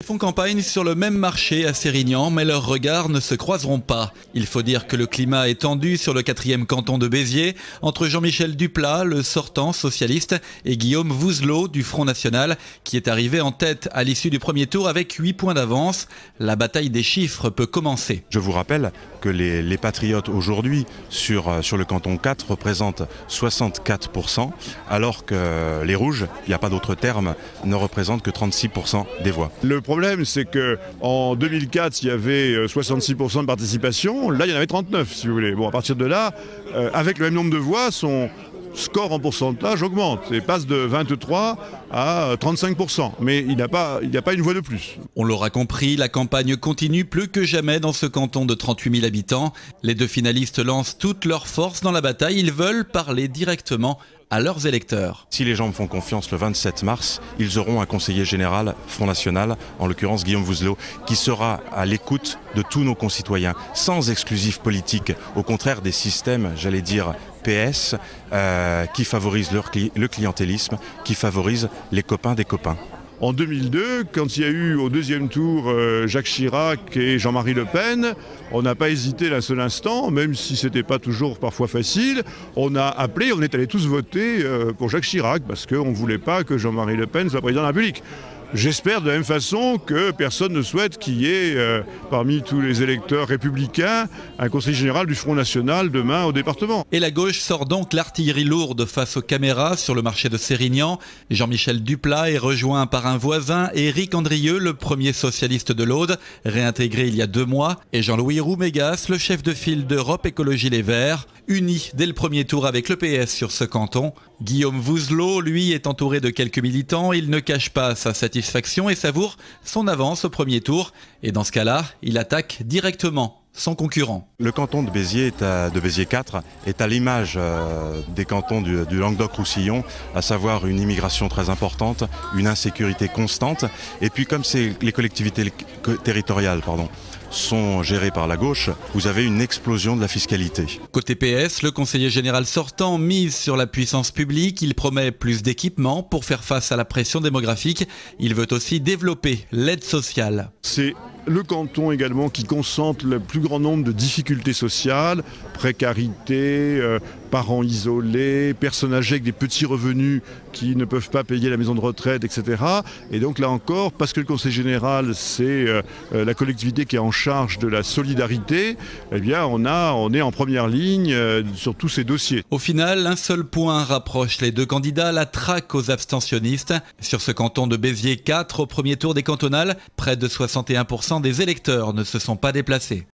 Font campagne sur le même marché à Sérignan, mais leurs regards ne se croiseront pas. Il faut dire que le climat est tendu sur le 4e canton de Béziers, entre Jean-Michel Duplat, le sortant socialiste, et Guillaume Vouzelot du Front National, qui est arrivé en tête à l'issue du premier tour avec 8 points d'avance. La bataille des chiffres peut commencer. Je vous rappelle que les patriotes aujourd'hui sur le canton 4 représentent 64%, alors que les rouges, il n'y a pas d'autre terme, ne représentent que 36% des voix. Le problème, c'est qu'en 2004, il y avait 66% de participation. Là, il y en avait 39, si vous voulez. Bon, à partir de là, avec le même nombre de voix, son score en pourcentage augmente et passe de 23 à 35%. Mais il n'y a pas une voix de plus. On l'aura compris, la campagne continue plus que jamais dans ce canton de 38 000 habitants. Les deux finalistes lancent toutes leurs forces dans la bataille. Ils veulent parler directement à leurs électeurs. Si les gens me font confiance le 27 mars, ils auront un conseiller général Front National, en l'occurrence Guillaume Vouzelot, qui sera à l'écoute de tous nos concitoyens, sans exclusif politique, au contraire des systèmes, j'allais dire, PS, qui favorisent le clientélisme, qui favorisent les copains des copains. En 2002, quand il y a eu au deuxième tour Jacques Chirac et Jean-Marie Le Pen, on n'a pas hésité un seul instant, même si ce n'était pas toujours parfois facile. On a appelé, on est allés tous voter pour Jacques Chirac parce qu'on ne voulait pas que Jean-Marie Le Pen soit président de la République. J'espère de la même façon que personne ne souhaite qu'il y ait, parmi tous les électeurs républicains, un conseiller général du Front National demain au département. Et la gauche sort donc l'artillerie lourde face aux caméras sur le marché de Sérignan. Jean-Michel Duplat est rejoint par un voisin, Éric Andrieux, le premier socialiste de l'Aude, réintégré il y a 2 mois, et Jean-Louis Roumégas, le chef de file d'Europe Écologie Les Verts, unis dès le premier tour avec le PS sur ce canton. Guillaume Vouzelot, lui, est entouré de quelques militants. Il ne cache pas sa satisfaction et savoure son avance au premier tour. Et dans ce cas-là, il attaque directement son concurrent. Le canton de Béziers, de Béziers 4, est à l'image des cantons du Languedoc-Roussillon, à savoir une immigration très importante, une insécurité constante. Et puis comme les collectivités territoriales sont gérées par la gauche, vous avez une explosion de la fiscalité. Côté PS, le conseiller général sortant mise sur la puissance publique. Il promet plus d'équipements pour faire face à la pression démographique. Il veut aussi développer l'aide sociale. C'est le canton également qui concentre le plus grand nombre de difficultés sociales, précarité, parents isolés, personnes âgées avec des petits revenus qui ne peuvent pas payer la maison de retraite, etc. Et donc là encore, parce que le conseil général, c'est la collectivité qui est en charge de la solidarité, eh bien on est en première ligne sur tous ces dossiers. Au final, un seul point rapproche les deux candidats, la traque aux abstentionnistes. Sur ce canton de Béziers 4, au premier tour des cantonales, près de 61% des électeurs ne se sont pas déplacés.